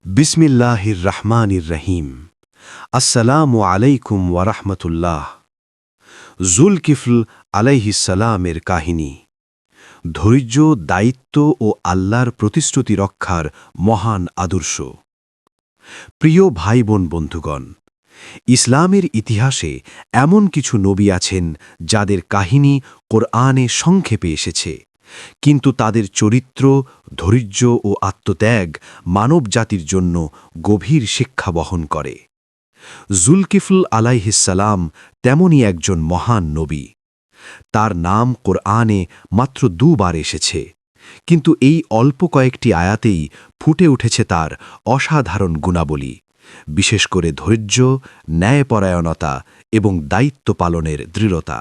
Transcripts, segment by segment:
বিসমিল্লাহির রহমানির রহিম। আসসালামু আলাইকুম ওয়ারাহমাতুল্লাহ। জুলকিফল আলাইহিসসালামের কাহিনী। ধৈর্য, দায়িত্ব ও আল্লাহর প্রতিশ্রুতি রক্ষার মহান আদর্শ। প্রিয় ভাই বোন বন্ধুগণ, ইসলামের ইতিহাসে এমন কিছু নবী আছেন যাদের কাহিনী কোরআনে সংক্ষেপে এসেছে, কিন্তু তাদের চরিত্র, ধৈর্য ও আত্মত্যাগ মানবজাতির জন্য গভীর শিক্ষা বহন করে। জুলকিফল আলাইহিসসালাম তেমনই একজন মহান নবী। তার নাম কোরআনে মাত্র 2 বার এসেছে, কিন্তু এই অল্প কয়েকটি আয়াতেই ফুটে উঠেছে তার অসাধারণ গুণাবলী, বিশেষ করে ধৈর্য, ন্যায়পরায়ণতা এবং দায়িত্ব পালনের দৃঢ়তা।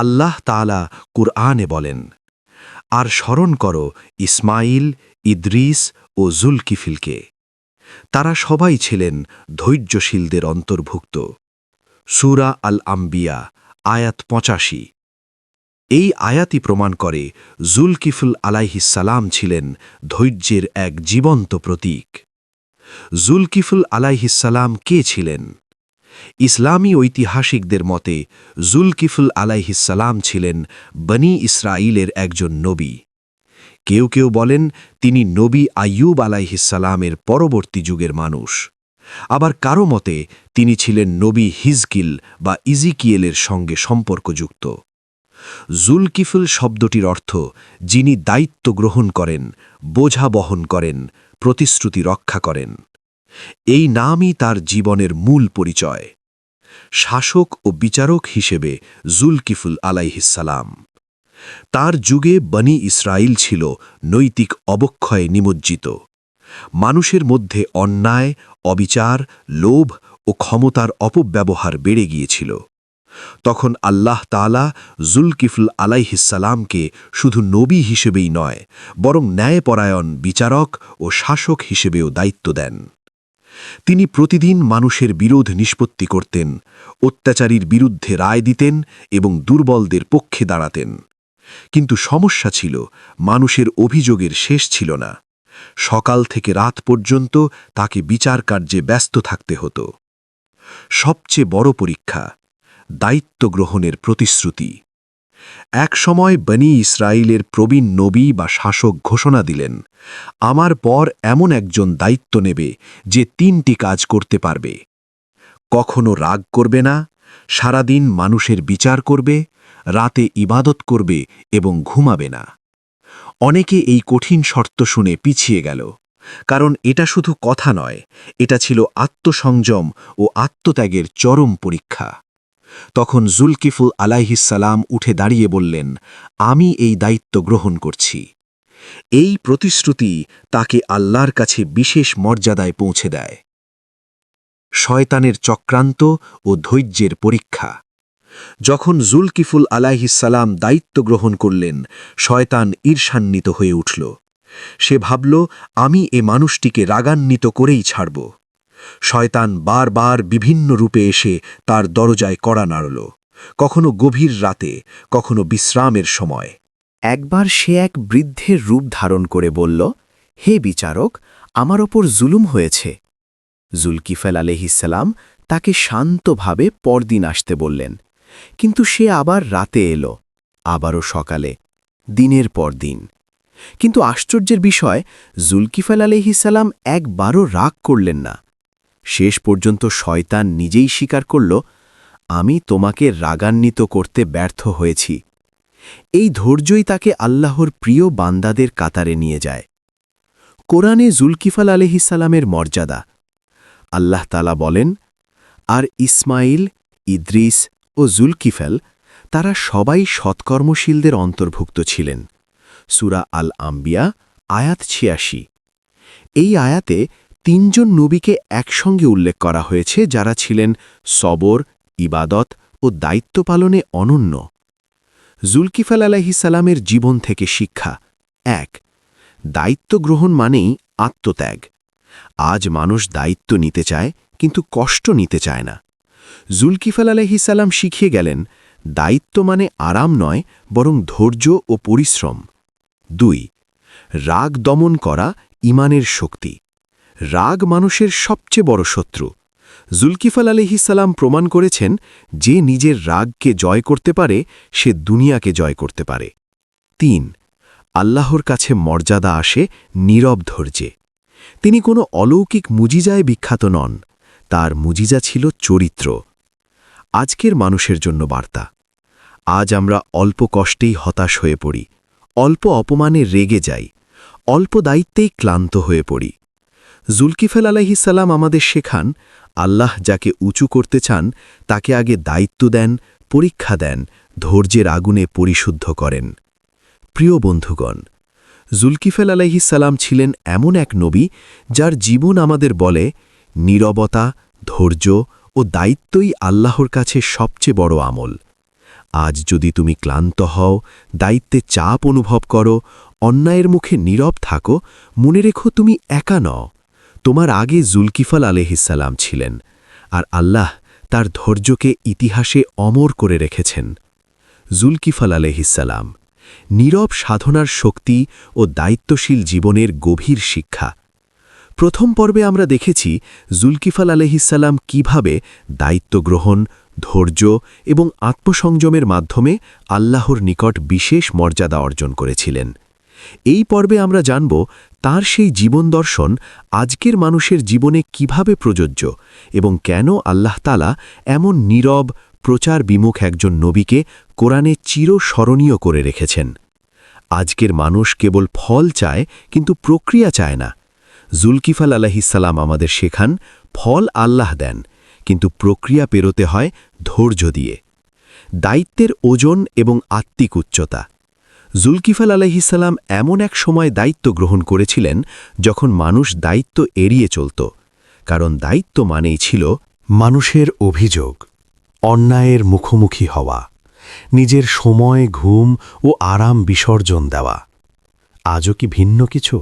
আল্লাহ তাআলা কুরআনে বলেন, আর স্মরণ করো ইসমাইল, ইদ্রিস ও জুলকিফিলকে। তারা সবাই ছিলেন ধৈর্যশীলদের অন্তর্ভুক্ত। সূরা আল আম্বিয়া আয়াত 85। এই আয়াতই প্রমাণ করে জুলকিফল আলাইহিসসালাম ছিলেন ধৈর্যের এক জীবন্ত প্রতীক। জুলকিফল আলাইহিসসালাম কে ছিলেন? ইসলামী ঐতিহাসিকদের মতে জুলকিফল আলাইহিসসালাম ছিলেন বনি ইসরাইলের একজন নবী। কেউ কেউ বলেন তিনি নবী আইয়ুব আলাইহিসসালামের পরবর্তী যুগের মানুষ। আবার কারো মতে তিনি ছিলেন নবী হিজকিল বা ইজিকিয়েলের সঙ্গে সম্পর্কযুক্ত। জুলকিফল শব্দটির অর্থ যিনি দায়িত্ব গ্রহণ করেন, বোঝা বহন করেন, প্রতিশ্রুতি রক্ষা করেন। এই নামই তার জীবনের মূল পরিচয়। শাসক ও বিচারক হিসেবে জুলকিফল আলাইহিসসালাম। তার যুগে বনি ইসরাইল ছিল নৈতিক অবক্ষয়ে নিমজ্জিত। মানুষের মধ্যে অন্যায়, অবিচার, লোভ ও ক্ষমতার অপব্যবহার বেড়ে গিয়েছিল। তখন আল্লাহ তাআলা জুলকিফল আলাইহিসসালামকে শুধু নবী হিসেবেই নয়, বরং ন্যায়পরায়ণ বিচারক ও শাসক হিসেবেও দায়িত্ব দেন। তিনি প্রতিদিন মানুষের বিরোধ নিষ্পত্তি করতেন, অত্যাচারীর বিরুদ্ধে রায় দিতেন এবং দুর্বলদের পক্ষে দাঁড়াতেন। কিন্তু সমস্যা ছিল, মানুষের অভিযোগের শেষ ছিল না। সকাল থেকে রাত পর্যন্ত তাকে বিচার কার্যে ব্যস্ত থাকতে হতো। সবচেয়ে বড় পরীক্ষা, দায়িত্ব গ্রহণের প্রতিশ্রুতি। এক সময় বনি ইসরাইলের প্রবীণ নবী বা শাসক ঘোষণা দিলেন, আমার পর এমন একজন দায়িত্ব নেবে যে 3টি কাজ করতে পারবে। কখনো রাগ করবে না, সারাদিন মানুষের বিচার করবে, রাতে ইবাদত করবে এবং ঘুমাবে না। অনেকে এই কঠিন শর্ত শুনে পিছিয়ে গেল, কারণ এটা শুধু কথা নয়, এটা ছিল আত্মসংযম ও আত্মত্যাগের চরম পরীক্ষা। তখন জুলকিফল আলাইহিসসালাম উঠে দাঁড়িয়ে বললেন, আমি এই দায়িত্ব গ্রহণ করছি। এই প্রতিশ্রুতি তাকে আল্লাহর কাছে বিশেষ মর্যাদায় পৌঁছে দেয়। শয়তানের চক্রান্ত ও ধৈর্যের পরীক্ষা। যখন জুলকিফল আলাইহিসসালাম দায়িত্ব গ্রহণ করলেন, শয়তান ঈর্ষান্বিত হয়ে উঠল। সে ভাবল, আমি এ মানুষটিকে রাগান্বিত করেই ছাড়ব। শয়তান বারবার বিভিন্ন রূপে এসে তার দরজায় কড়া নাড়ল, কখনো গভীর রাতে, কখনো বিশ্রামের সময়। একবার সে এক বৃদ্ধের রূপ ধারণ করে বলল, হে বিচারক, আমার ওপর জুলুম হয়েছে। জুলকিফল আলাইহিসসালাম তাকে শান্তভাবে পরদিন আসতে বললেন, কিন্তু সে আবার রাতে এলো, আবারও সকালে, দিনের পর দিন। কিন্তু আশ্চর্যের বিষয়, জুলকিফল আলাইহিসসালাম একবারও রাগ করলেন না। শেষ পর্যন্ত শয়তান নিজেই স্বীকার করল, আমি তোমাকে রাগান্বিত করতে ব্যর্থ হয়েছি। এই ধৈর্যই তাকে আল্লাহর প্রিয় বান্দাদের কাতারে নিয়ে যায়। কোরআনে জুলকিফল আলাইহিসসালামের মর্যাদা। আল্লাহ তাআলা বলেন, আর ইসমাইল, ইদ্রিস ও জুলকিফল, তারা সবাই সৎকর্মশীলদের অন্তর্ভুক্ত ছিলেন। সূরা আল আম্বিয়া আয়াত 86। এই আয়াতে 3 জন নবীকে একসঙ্গে উল্লেখ করা হয়েছে যারা ছিলেন সবর, ইবাদত ও দায়িত্ব পালনে অনন্য। জুলকিফল আলাইহিসসালামের জীবন থেকে শিক্ষা। 1. দায়িত্ব গ্রহণ মানেই আত্মত্যাগ। আজ মানুষ দায়িত্ব নিতে চায়, কিন্তু কষ্ট নিতে চায় না। জুলকিফল আলাইহিসসালাম শিখিয়ে গেলেন, দায়িত্ব মানে আরাম নয়, বরং ধৈর্য ও পরিশ্রম। 2. রাগ দমন করা ইমানের শক্তি। রাগ মানুষের সবচেয়ে বড় শত্রু। জুলকিফল আলাইহিসসালাম প্রমাণ করেছেন যে নিজের রাগকে জয় করতে পারে সে দুনিয়াকে জয় করতে পারে। ৩ আল্লাহর কাছে মর্যাদা আসে নীরব ধৈর্যে। তিনি কোনো অলৌকিক মুজিজায় বিখ্যাত নন, তার মুজিজা ছিল চরিত্র। আজকের মানুষের জন্য বার্তা। আজ আমরা অল্প কষ্টেই হতাশ হয়ে পড়ি, অল্প অপমানে রেগে যাই, অল্প দায়িত্বেই ক্লান্ত হয়ে পড়ি। জুলকিফল আলাইহিসসালাম আমাদের শেখান, আল্লাহ যাকে উঁচু করতে চান তাকে আগে দায়িত্ব দেন, পরীক্ষা দেন, ধৈর্যের আগুনে পরিশুদ্ধ করেন। প্রিয় বন্ধুগণ, জুলকিফল আলাইহিসসালাম ছিলেন এমন এক নবী যার জীবন আমাদের বলে নীরবতা, ধৈর্য ও দায়িত্বই আল্লাহর কাছে সবচেয়ে বড় আমল। আজ যদি তুমি ক্লান্ত হও, দায়িত্বে চাপ অনুভব করো, অন্যায়ের মুখে নীরব থাকো, মনে রেখো তুমি একা নও। তোমার আগে জুলকিফল আলাইহিসসালাম ছিলেন, আর আল্লাহ তার ধৈর্যকে ইতিহাসে অমর করে রেখেছেন। জুলকিফল আলাইহিসসালাম নীরব সাধনার শক্তি ও দায়িত্বশীল জীবনের গভীর শিক্ষা। প্রথম পর্বে আমরা দেখেছি জুলকিফল আলাইহিসসালাম কিভাবে দায়িত্ব গ্রহণ, ধৈর্য এবং আত্মসংযমের মাধ্যমে আল্লাহর নিকট বিশেষ মর্যাদা অর্জন করেছিলেন। এই পর্বে আমরা জানব তার সেই জীবন দর্শন আজকের মানুষের জীবনে কিভাবে প্রযোজ্য এবং কেন আল্লাহ তাআলা এমন নীরব, প্রচার বিমুখ একজন নবীকে কোরআনে চিরস্মরণীয় করে রেখেছেন। আজকের মানুষ কেবল ফল চায় কিন্তু প্রক্রিয়া চায় না। জুলকিফল আলাইহিসসালাম আমাদের শেখান, ফল আল্লাহ দেন, কিন্তু প্রক্রিয়া পেরোতে হয় ধৈর্য দিয়ে। দায়িত্বের ওজন এবং আত্মিক উচ্চতা। জুলকিফল আলাইহিসসালাম এমন এক সময় দায়িত্ব গ্রহণ করেছিলেন যখন মানুষ দায়িত্ব এড়িয়ে চলত, কারণ দায়িত্ব মানেই ছিল মানুষের অভিযোগ, অন্যায়ের মুখোমুখি হওয়া, নিজের সময়, ঘুম ও আরাম বিসর্জন দেওয়া। আজও কি ভিন্ন কিছু?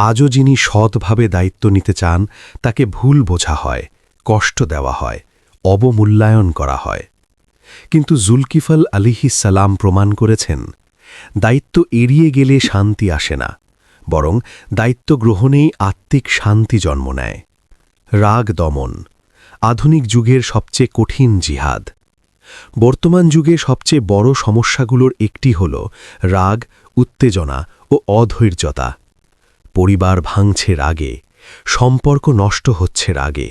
আজও যিনি সৎভাবে দায়িত্ব নিতে চান তাকে ভুল বোঝা হয়, কষ্ট দেওয়া হয়, অবমূল্যায়ন করা হয়। কিন্তু জুলকিফল আলাইহিসসালাম প্রমাণ করেছেন, দায়িত্ব এড়িয়ে গেলে শান্তি আসে না, বরং দায়িত্ব গ্রহণেই আত্মিক শান্তি জন্ম নেয়। রাগ দমন, আধুনিক যুগের সবচেয়ে কঠিন জিহাদ। বর্তমান যুগে সবচেয়ে বড় সমস্যাগুলোর একটি হল রাগ, উত্তেজনা ও অধৈর্যতা। পরিবার ভাঙছে রাগে, সম্পর্ক নষ্ট হচ্ছে রাগে,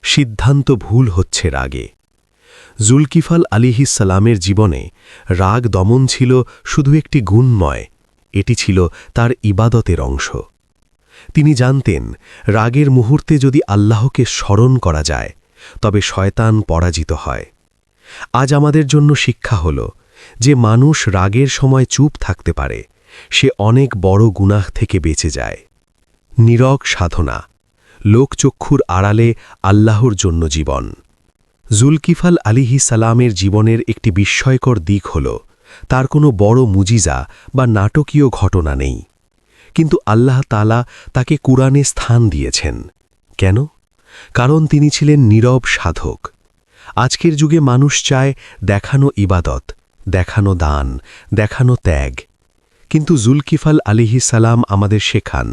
সিদ্ধান্ত ভুল হচ্ছে রাগে। জুলকিফল আলাইহিসসালামের জীবনে রাগ দমন ছিল শুধু একটি গুণময়, এটি ছিল তার ইবাদতের অংশ। তিনি জানতেন, রাগের মুহূর্তে যদি আল্লাহকে স্মরণ করা যায় তবে শয়তান পরাজিত হয়। আজ আমাদের জন্য শিক্ষা হল যে মানুষ রাগের সময় চুপ থাকতে পারে, সে অনেক বড় গুনাহ থেকে বেঁচে যায়। নীরব সাধনা, লোকচক্ষুর আড়ালে আল্লাহর জন্য জীবন। জুলকিফল আলাইহিসসালামের জীবনের একটি বিস্ময়কর দিক হল তার কোনো বড় মুজিজা বা নাটকীয় ঘটনা নেই, কিন্তু আল্লাহ তাআলা তাকে কুরআনে স্থান দিয়েছেন। কেন? কারণ তিনি ছিলেন নীরব সাধক। আজকের যুগে মানুষ চায় দেখানো ইবাদত, দেখানো দান, দেখানো ত্যাগ, কিন্তু জুলকিফল আলাইহিসসালাম আমাদের শেখান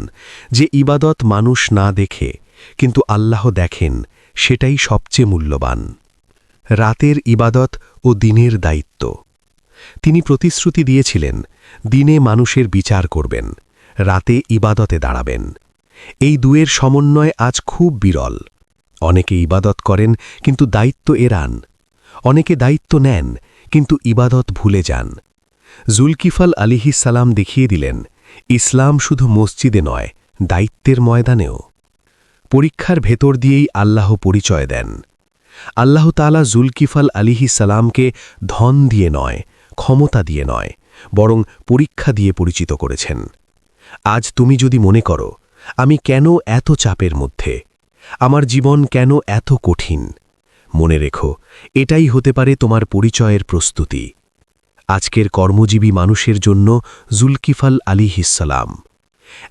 যে ইবাদত মানুষ না দেখে কিন্তু আল্লাহ দেখেন, সেটাই সবচেয়ে মূল্যবান। রাতের ইবাদত ও দিনের দায়িত্ব। তিনি প্রতিশ্রুতি দিয়েছিলেন, দিনে মানুষের বিচার করবেন, রাতে ইবাদতে দাঁড়াবেন। এই দুয়ের সমন্বয় আজ খুব বিরল। অনেকে ইবাদত করেন কিন্তু দায়িত্ব এড়ান, অনেকে দায়িত্ব নেন কিন্তু ইবাদত ভুলে যান। জুলকিফল আলাইহিসসালাম দেখিয়ে দিলেন, ইসলাম শুধু মসজিদে নয়, দায়িত্বের ময়দানেও। পরীক্ষার ভেতর দিয়েই আল্লাহ পরিচয় দেন। আল্লাহ তাআলা জুলকিফল আলাইহিসসালামকে ধন দিয়ে নয়, ক্ষমতা দিয়ে নয়, বরং পরীক্ষা দিয়ে পরিচিত করেছেন। আজ তুমি যদি মনে করো, আমি কেন এত চাপের মধ্যে, আমার জীবন কেন এত কঠিন, মনে রেখো, এটাই হতে পারে তোমার পরিচয়ের প্রস্তুতি। আজকের কর্মজীবী মানুষের জন্য জুলকিফল আলাইহিসসালাম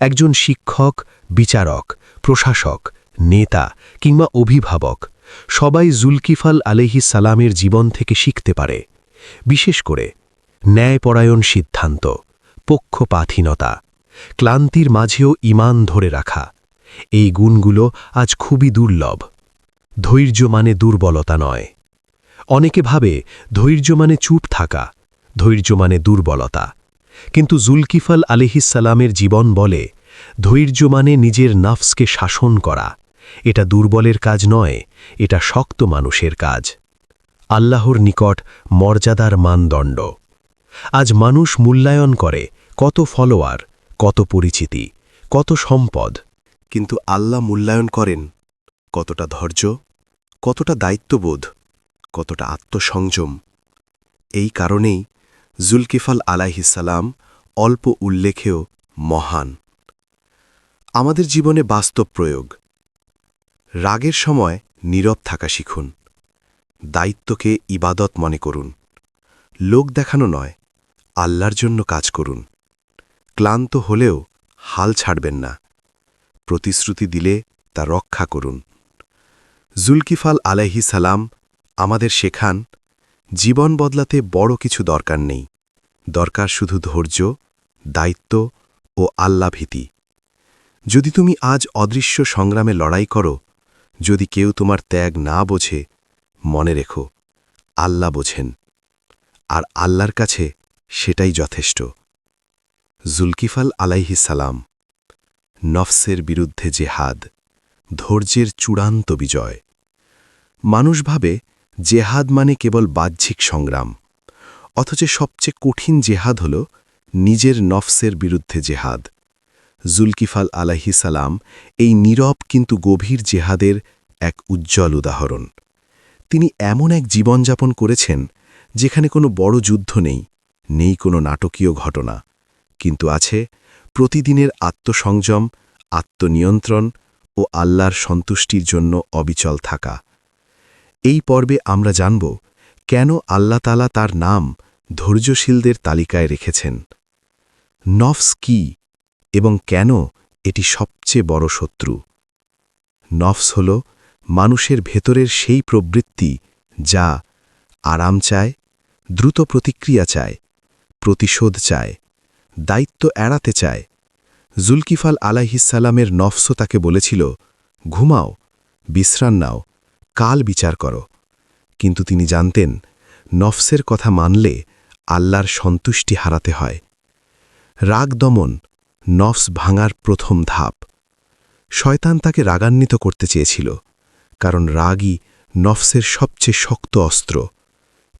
একজন শিক্ষক, বিচারক, প্রশাসক, নেতা কিংবা অভিভাবক, সবাই জুলকিফল আলাইহিসসালামের জীবন থেকে শিখতে পারে। বিশেষ করে ন্যায়পরায়ণ সিদ্ধান্ত, পক্ষপাতহীনতা, ক্লান্তির মাঝেও ঈমান ধরে রাখা, এই গুণগুলো আজ খুবই দুর্লভ। ধৈর্য মানে দুর্বলতা নয়। অনেকে ভাবে ধৈর্য মানে চুপ থাকা, ধৈর্য মানে দুর্বলতা। কিন্তু জুলকিফল আলাইহিসসালামের জীবন বলে, ধৈর্য মানে নিজের নফসকে শাসন করা। এটা দুর্বলের কাজ নয়, এটা শক্ত মানুষের কাজ। আল্লাহর নিকট মর্যাদার মানদণ্ড। আজ মানুষ মূল্যায়ন করে কত ফলোয়ার, কত পরিচিতি, কত সম্পদ। কিন্তু আল্লাহ মূল্যায়ন করেন কতটা ধৈর্য, কতটা দায়িত্ববোধ, কতটা আত্মসংযম। এই কারণেই জুলকিফল আলাইহিসসালাম অল্প উল্লেখেও মহান। আমাদের জীবনে বাস্তব প্রয়োগ। রাগের সময় নীরব থাকা শিখুন। দায়িত্বকে ইবাদত মনে করুন। লোক দেখানো নয়, আল্লাহর জন্য কাজ করুন। ক্লান্ত হলেও হাল ছাড়বেন না। প্রতিশ্রুতি দিলে তা রক্ষা করুন। জুলকিফল আলাইহিসসালাম আমাদের শেখান, জীবন বদলাতে বড় কিছু দরকার নেই, দরকার শুধু ধৈর্য, দায়িত্ব ও আল্লাভীতি। যদি তুমি আজ অদৃশ্য সংগ্রামে লড়াই করো, যদি কেউ তোমার ত্যাগ না বোঝে, মনে রেখো আল্লাহ বোঝেন, আর আল্লাহর কাছে সেটাই যথেষ্ট। জুলকিফল আলাইহিসসালাম নফসের বিরুদ্ধে জেহাদ, ধৈর্যের চূড়ান্ত বিজয়। মানুষ ভাবে জেহাদ মানে কেবল বাহ্যিক সংগ্রাম, অথচ সবচেয়ে কঠিন জেহাদ হল নিজের নফসের বিরুদ্ধে জেহাদ। জুলকিফল আলাইহিসসালাম এই নীরব কিন্তু গভীর জেহাদের এক উজ্জ্বল উদাহরণ। তিনি এমন এক জীবনযাপন করেছেন যেখানে কোনো বড় যুদ্ধ নেই, নেই কোনো নাটকীয় ঘটনা, কিন্তু আছে প্রতিদিনের আত্মসংযম, আত্মনিয়ন্ত্রণ ও আল্লাহর সন্তুষ্টির জন্য অবিচল থাকা। এই পর্বে আমরা জানব কেন আল্লাহ তাআলা তার নাম ধৈর্যশীলদের তালিকায় রেখেছেন, নফস কি এবং কেন এটি সবচেয়ে বড় শত্রু। নফস হল মানুষের ভেতরের সেই প্রবৃত্তি যা আরাম চায়, দ্রুত প্রতিক্রিয়া চায়, প্রতিশোধ চায়, দায়িত্ব এড়াতে চায়। জুলকিফল আলাইহিসসালামের নফসও তাকে বলেছিল, ঘুমাও, বিশ্রাম নাও, কাল বিচার করো। কিন্তু তিনি জানতেন, নফসের কথা মানলে আল্লাহর সন্তুষ্টি হারাতে হয়। রাগ দমন নফস ভাঙার প্রথম ধাপ। শয়তান তাকে রাগান্বিত করতে চেয়েছিল, কারণ রাগই নফসের সবচেয়ে শক্ত অস্ত্র।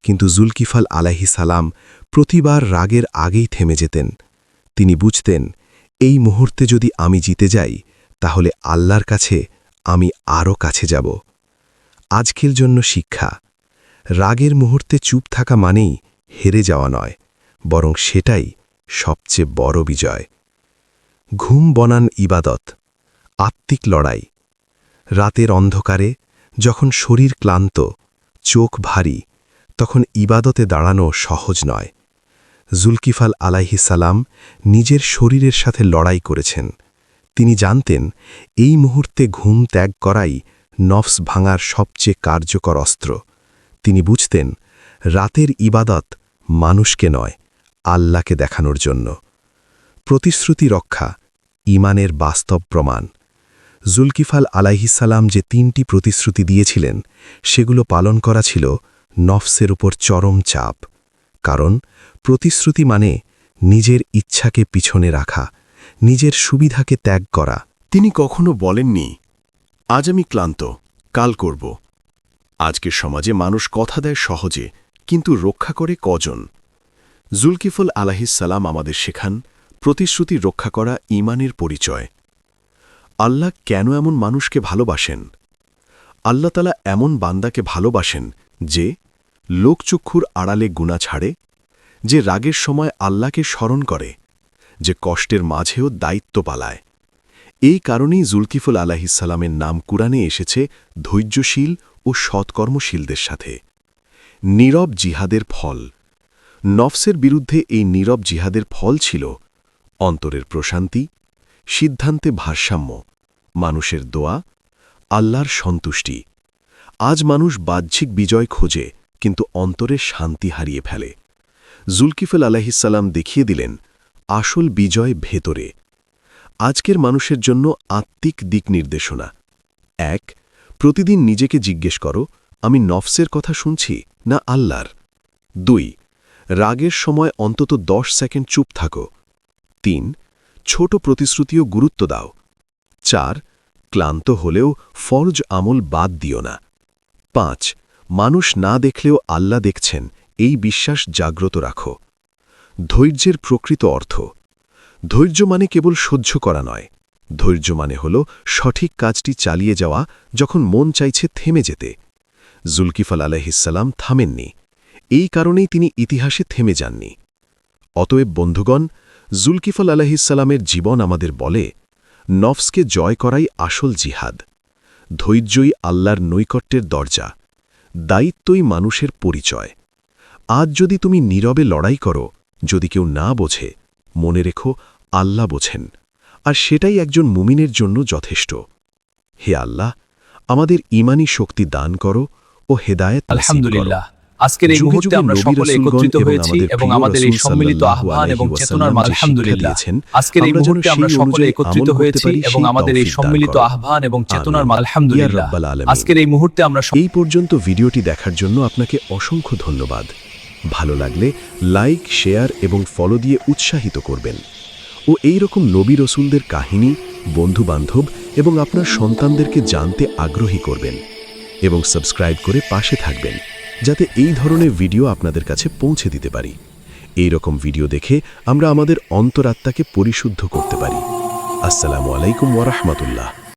কিন্তু জুলকিফল আলাইহিসসালাম প্রতিবার রাগের আগেই থেমে যেতেন। তিনি বুঝতেন, এই মুহূর্তে যদি আমি জিতে যাই, তাহলে আল্লাহর কাছে আমি আরও কাছে যাব। আজকের জন্য শিক্ষা, রাগের মুহূর্তে চুপ থাকা মানেই হেরে যাওয়া নয়, বরং সেটাই সবচেয়ে বড় বিজয়। ঘুম বনান ইবাদত, আত্মিক লড়াই। রাতের অন্ধকারে যখন শরীর ক্লান্ত, চোখ ভারী, তখন ইবাদতে দাঁড়ানো সহজ নয়। জুলকিফল আলাইহিসসালাম নিজের শরীরের সাথে লড়াই করেছেন। তিনি জানতেন, এই মুহূর্তে ঘুম ত্যাগ করাই নফস ভাঙার সবচেয়ে কার্যকর অস্ত্র। তিনি বুঝতেন, রাতের ইবাদত মানুষকে নয়, আল্লাহকে দেখানোর জন্য। প্রতিশ্রুতি রক্ষা ঈমানের বাস্তব প্রমাণ। জুলকিফল আলাইহিসসালাম যে 3টি প্রতিশ্রুতি দিয়েছিলেন, সেগুলো পালন করা ছিল নফসের উপর চরম চাপ। কারণ প্রতিশ্রুতি মানে নিজের ইচ্ছাকে পিছনে রাখা, নিজের সুবিধাকে ত্যাগ করা। তিনি কখনো বলেননি, আজ আমি ক্লান্ত, কাল করব। আজকের সমাজে মানুষ কথা দেয় সহজে, কিন্তু রক্ষা করে কজন? জুলকিফল আলাইহিসসালাম আমাদের শেখান, প্রতিশ্রুতি রক্ষা করা ঈমানের পরিচয়। আল্লাহ কেন এমন মানুষকে ভালোবাসেন? আল্লাহ তাআলা এমন বান্দাকে ভালোবাসেন যে লোকচক্ষুর আড়ালে গুনাহ ছাড়ে, যে রাগের সময় আল্লাহকে স্মরণ করে, যে কষ্টের মাঝেও দায়িত্ব পালায়। এই কারণেই জুলকিফল আলাইহিসসালামের নাম কুরআনে এসেছে ধৈর্যশীল ও সৎকর্মশীলদের সাথে। নীরব জিহাদের ফল। নফসের বিরুদ্ধে এই নীরব জিহাদের ফল ছিল অন্তরের প্রশান্তি, সিদ্ধান্তে ভারসাম্য, মানুষের দোয়া, আল্লাহর সন্তুষ্টি। আজ মানুষ বাহ্যিক বিজয় খোঁজে, কিন্তু অন্তরের শান্তি হারিয়ে ফেলে। জুলকিফল আলাইহিসসালাম দেখিয়ে দিলেন, আসল বিজয় ভেতরে। আজকের মানুষের জন্য আত্মিক দিক নির্দেশনা ১ প্রতিদিন নিজেকে জিজ্ঞেস করো আমি নফসের কথা শুনছি না আল্লাহর ২ রাগের সময় অন্তত 10 সেকেন্ড চুপ থাকো ৩ ছোট প্রতিশ্রুতিও গুরুত্ব দাও ৪ ক্লান্ত হলেও ফরজ আমল বাদ দিও না ৫ মানুষ না দেখলেও আল্লাহ দেখছেন এই বিশ্বাস জাগ্রত রাখো ধৈর্যের প্রকৃত অর্থ ধৈর্য মানে কেবল সহ্য করা নয় ধৈর্য মানে হল সঠিক কাজটি চালিয়ে যাওয়া যখন মন চাইছে থেমে যেতে জুলকিফল আলাইহিসসালাম থামেননি এই কারণেই তিনি ইতিহাসে থেমে যাননি অতএব বন্ধুগণ জুলকিফল আলাইহিসসালামের জীবন আমাদের বলে নফসকে জয় করাই আসল জিহাদ ধৈর্যই আল্লাহর নৈকট্যের দরজা দায়িত্বই মানুষের পরিচয় আজ যদি তুমি নীরবে লড়াই করো যদি কেউ না বোঝে মনে রেখো আল্লাহ বোঝেন আর সেটাই একজন মুমিনের জন্য যথেষ্ট হে আল্লাহ আমাদের ঈমানী শক্তি দান করো ও হেদায়েত নসিব করো আলহামদুলিল্লাহ আজকের এই মুহূর্তে আমরা সকলে একত্রিত হয়েছি এবং আমাদের এই সম্মিলিত আহ্বান এবং চেতনার আলহামদুলিল্লাহ আজকের এই মুহূর্তে আমরা সকলে একত্রিত হয়েছি এবং আমাদের এই সম্মিলিত আহ্বান এবং চেতনার আলহামদুলিল্লাহ আজকের এই মুহূর্তে আমরা এই পর্যন্ত ভিডিওটি দেখার জন্য আপনাকে অসংখ্য ধন্যবাদ ভালো লাগলে লাইক শেয়ার এবং ফলো দিয়ে উৎসাহিত করবেন ও এই রকম নবী রসুলদের কাহিনী বন্ধুবান্ধব এবং আপনার সন্তানদেরকে জানতে আগ্রহী করবেন এবং সাবস্ক্রাইব করে পাশে থাকবেন যাতে এই ধরনের ভিডিও আপনাদের কাছে পৌঁছে দিতে পারি এই রকম ভিডিও দেখে আমরা আমাদের অন্তরাত্মাকে পরিশুদ্ধ করতে পারি আসসালামু আলাইকুম ওয়া রাহমাতুল্লাহ